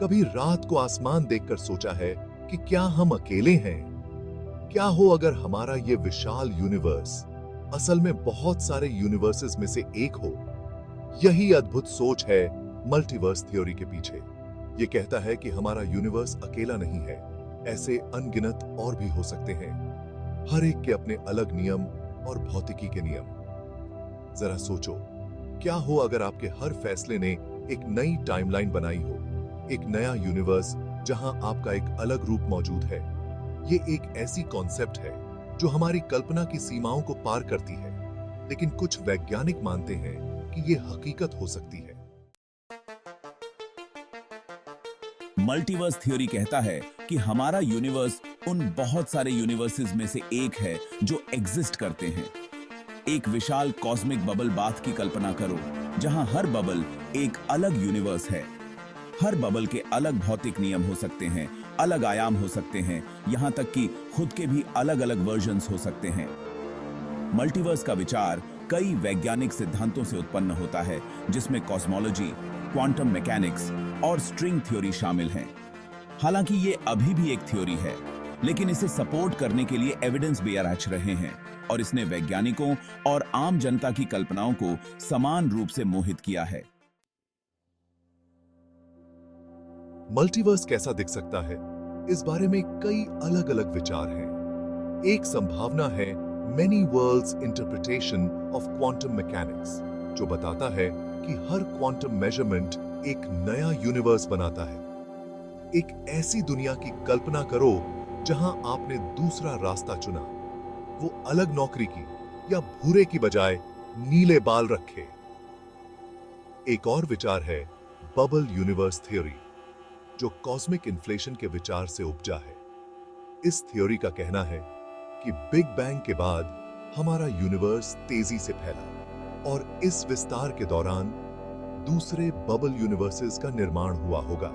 कभी रात को आसमान देखकर सोचा है कि क्या हम अकेले हैं? क्या हो अगर हमारा ये विशाल यूनिवर्स असल में बहुत सारे यूनिवर्सेस में से एक हो? यही अद्भुत सोच है मल्टीवर्स थ्योरी के पीछे। ये कहता है कि हमारा यूनिवर्स अकेला नहीं है, ऐसे अनगिनत और भी हो सकते हैं, हर एक के अपने अलग नियम और भौतिकी के नियम। जरा सोचो, क्या हो अगर आपके हर फैसले ने एक नई टाइमलाइन बनाई हो, एक नया यूनिवर्स जहां आपका एक अलग रूप मौजूद है। ये एक ऐसी कॉन्सेप्ट है जो हमारी कल्पना की सीमाओं को पार करती है, लेकिन कुछ वैज्ञानिक मानते हैं कि ये हकीकत हो सकती है। मल्टीवर्स थ्योरी कहता है कि हमारा यूनिवर्स उन बहुत सारे यूनिवर्सेस में से एक है जो एग्जिस्ट करते हैं। एक विशाल कॉस्मिक बबल बाथ की कल्पना करो, जहां हर बबल एक अलग यूनिवर्स है। हर बबल के अलग भौतिक नियम हो सकते हैं, अलग आयाम हो सकते हैं, यहां तक कि खुद के भी अलग अलग वर्जन्स हो सकते हैं। मल्टीवर्स का विचार कई वैज्ञानिक सिद्धांतों से उत्पन्न होता है, जिसमें कॉस्मोलॉजी, क्वांटम मैकेनिक्स और स्ट्रिंग थ्योरी शामिल हैं। हालांकि ये अभी भी एक थ्योरी है, लेकिन इसे सपोर्ट करने के लिए एविडेंस बेयर आ रहे हैं और इसने वैज्ञानिकों और आम जनता की कल्पनाओं को समान रूप से मोहित किया है। मल्टीवर्स कैसा दिख सकता है, इस बारे में कई अलग अलग विचार हैं। एक संभावना है many world's interpretation of quantum mechanics, जो बताता है कि हर क्वांटम मेजरमेंट एक नया यूनिवर्स बनाता है। एक ऐसी दुनिया की कल्पना करो जहां आपने दूसरा रास्ता चुना, वो अलग नौकरी की या भूरे की बजाय नीले बाल रखे। एक और विचार है बबल यूनिवर्स थ्योरी, जो कॉस्मिक इन्फ्लेशन के विचार से उपजा है। इस थ्योरी का कहना है कि बिग बैंग के बाद हमारा यूनिवर्स तेजी से फैला और इस विस्तार के दौरान दूसरे बबल यूनिवर्सेस का निर्माण हुआ होगा।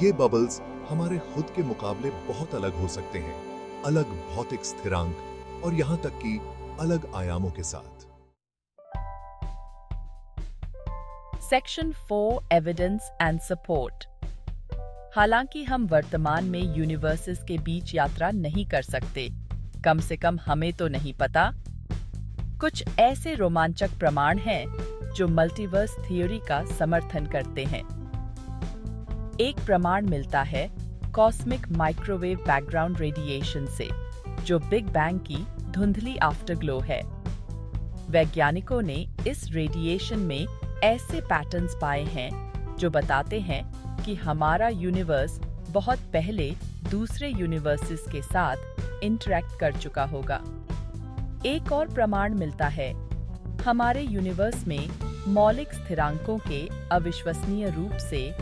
ये बबल्स हमारे खुद के मुकाबले बहुत अलग हो सकते हैं, अलग भौतिक स्थिरांक और यहां तक कि अलग आयामों के साथ। Section 4 evidence and support. हालांकि हम वर्तमान में यूनिवर्सेस के बीच यात्रा नहीं कर सकते, कम से कम हमें तो नहीं पता, कुछ ऐसे रोमांचक प्रमाण हैं जो मल्टीवर्स थ्योरी का समर्थन करते हैं। एक प्रमाण मिलता है कॉस्मिक माइक्रोवेव बैकग्राउंड रेडिएशन से, जो बिग बैंग की धुंधली आफ्टरग्लो है। वैज्ञानिकों ने इस रेडिएशन में ऐसे पैटर्न्स पाए हैं जो बताते हैं कि हमारा यूनिवर्स बहुत पहले दूसरे यूनिवर्सेस के साथ इंटरैक्ट कर चुका होगा। एक और प्रमाण मिलता है हमारे यूनिवर्स में मौलिक स्थिरांकों के अविश्वसनीय रूप से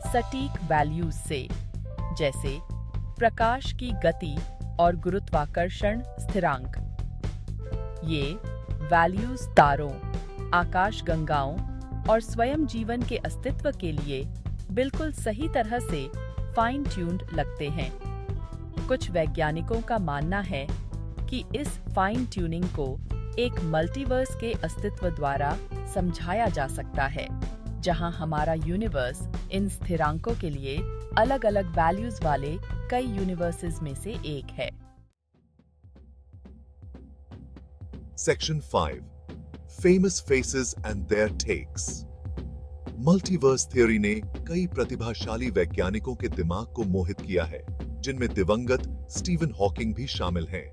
सटीक वैल्यूज से, जैसे प्रकाश की गति और गुरुत्वाकर्षण स्थिरांक। ये वैल्यूज तारों, आकाशगंगाओं और स्वयं जीवन के अस्तित्व के लिए बिल्कुल सही तरह से फाइन ट्यून्ड लगते हैं। कुछ वैज्ञानिकों का मानना है कि इस फाइन ट्यूनिंग को एक मल्टीवर्स के अस्तित्व द्वारा समझाया जा सकता है, जहां हमारा यूनिवर्स इन स्थिरांकों के लिए अलग-अलग वैल्यूज वाले कई यूनिवर्सेस में से एक है। Section 5 famous faces and their takes. Multiverse theory ने कई प्रतिभाशाली वैज्ञानिकों के दिमाग को मोहित किया है, जिनमें दिवंगत स्टीवन हॉकिंग भी शामिल हैं।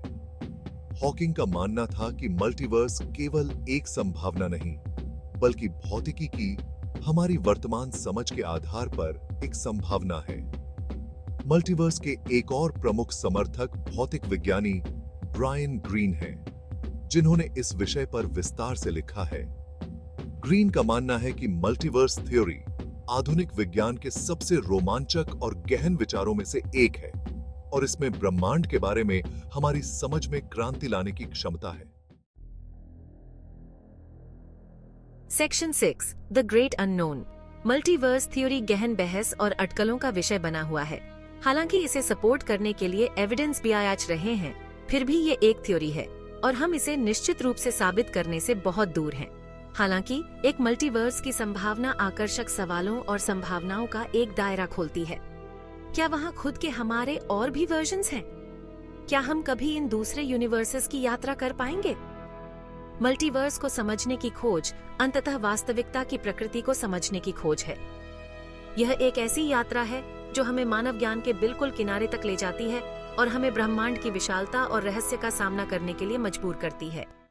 हॉकिंग का मानना था कि मल्टीवर्स केवल एक संभावना नहीं, बल्कि भौतिकी की हमारी वर्तमान समझ के आधार पर एक संभावना है। मल्टीवर्स के एक और प्रमुख समर्थक भौतिक विज्ञानी ब्रायन ग्रीन हैं, जिन्होंने इस विषय पर विस्तार से लिखा है। ग्रीन का मानना है कि मल्टीवर्स थ्योरी आधुनिक विज्ञान के सबसे रोमांचक और गहन विचारों में से एक है और इसमें ब्रह्मांड के बारे में हमारी समझ में क्रांति लाने की क्षमता है। Section 6 the great unknown. Multiverse theory गहन बहस और अटकलों का विषय बना हुआ है। हालांकि इसे सपोर्ट करने के लिए एविडेंस भी आ रहे हैं, फिर भी ये एक थ्योरी है और हम इसे निश्चित रूप से साबित करने से बहुत दूर हैं। हालांकि एक मल्टीवर्स की संभावना आकर्षक सवालों और संभावनाओं का एक दायरा खोलती है। क्या वहाँ खुद के हमारे और भी वर्जन्स हैं? क्या हम कभी इन दूसरे यूनिवर्सेस की यात्रा कर पाएंगे? मल्टीवर्स को समझने की खोज अंततः वास्तविकता की प्रकृति को समझने की खोज है। यह एक ऐसी यात्रा है जो हमें मानव ज्ञान के बिल्कुल किनारे तक ले जाती है और हमें ब्रह्मांड की विशालता और रहस्य का सामना करने के लिए मजबूर करती है।